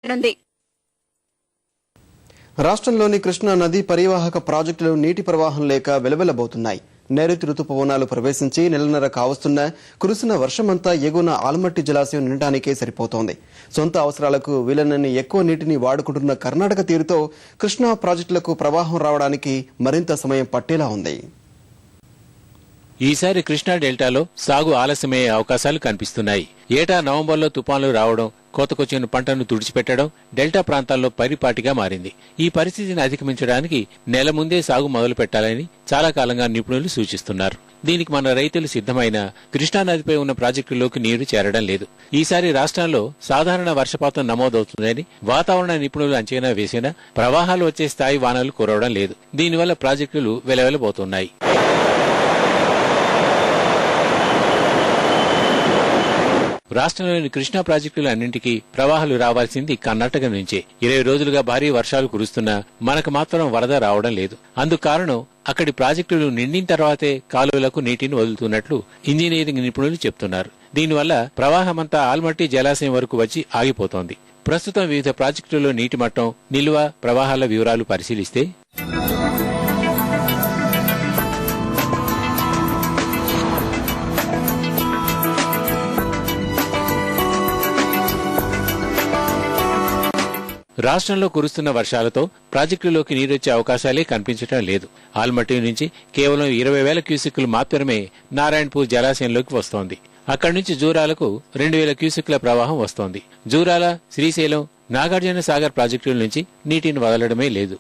చేయనుంది. రాష్ట్రంలోని కృష్ణా నది పరివాహక ప్రాజెక్టులు నీటి ప్రవాహం లేక వెలవెలబోతున్నాయి. నైరుతి రుతుపవనాలు ప్రవేశించి నెలన్నర కావస్తున్న కురిసిన వర్షమంతా ఎగువన ఆల్మట్టి జలాశయం నిండటానికే సరిపోతోంది. సొంత అవసరాలకు వీలైనన్ని ఎక్కువ నీటిని వాడుకుంటున్న కర్ణాటక తీరుతో కృష్ణా ప్రాజెక్టులకు ప్రవాహం రావడానికి మరింత సమయం పట్టేలా ఉంది. ఈసారి కృష్ణా డెల్టాలో సాగు ఆలస్యమయ్యే అవకాశాలు కనిపిస్తున్నాయి. ఏటా నవంబర్లో తుపాన్లు రావడం, కోతకొచ్చిన పంటను తుడిచిపెట్టడం డెల్టా ప్రాంతాల్లో పరిపాటిగా మారింది. ఈ పరిస్థితిని అధిగమించడానికి నెల ముందే సాగు మొదలు పెట్టాలని చాలా కాలంగా నిపుణులు సూచిస్తున్నారు. దీనికి మన రైతులు సిద్ధమైన కృష్ణానదిపై ఉన్న ప్రాజెక్టుల్లోకి నీరు చేరడం లేదు. ఈసారి రాష్ట్రంలో సాధారణ వర్షపాతం నమోదవుతుందని వాతావరణ నిపుణులు అంచనా వేసినా ప్రవాహాలు వచ్చే స్థాయి వానలు కురవడం లేదు. దీనివల్ల ప్రాజెక్టులు వెలవెలబోతున్నాయి. రాష్ట్రంలోని కృష్ణా ప్రాజెక్టులు అన్నింటికీ ప్రవాహాలు రావాల్సింది కర్ణాటక నుంచే. 20 రోజులుగా భారీ వర్షాలు కురుస్తున్నా మనకు మాత్రం వరద రావడం లేదు. అందుకు కారణం అక్కడి ప్రాజెక్టులు నిండిన తర్వాతే కాలువలకు నీటిని వదులుతున్నట్లు ఇంజనీరింగ్ నిపుణులు చెబుతున్నారు. దీనివల్ల ప్రవాహమంతా ఆల్మట్టి జలాశయం వరకు వచ్చి ఆగిపోతోంది. ప్రస్తుతం వివిధ ప్రాజెక్టుల్లో నీటి మట్టం, నిల్వ, ప్రవాహాల వివరాలు పరిశీలిస్తే రాష్ట్రంలో కురుస్తున్న వర్షాలతో ప్రాజెక్టులోకి నీరొచ్చే అవకాశాలే కనిపించడం లేదు. ఆల్మట్టి నుంచి కేవలం 20,000 క్యూసెక్కులు మాత్రమే నారాయణపూర్ జలాశయంలోకి వస్తోంది. అక్కడి నుంచి జూరాలకు 2,000 క్యూసెక్కుల ప్రవాహం వస్తోంది. జూరాల, శ్రీశైలం, నాగార్జున సాగర్ ప్రాజెక్టుల నుంచి నీటిని వదలడమే లేదు.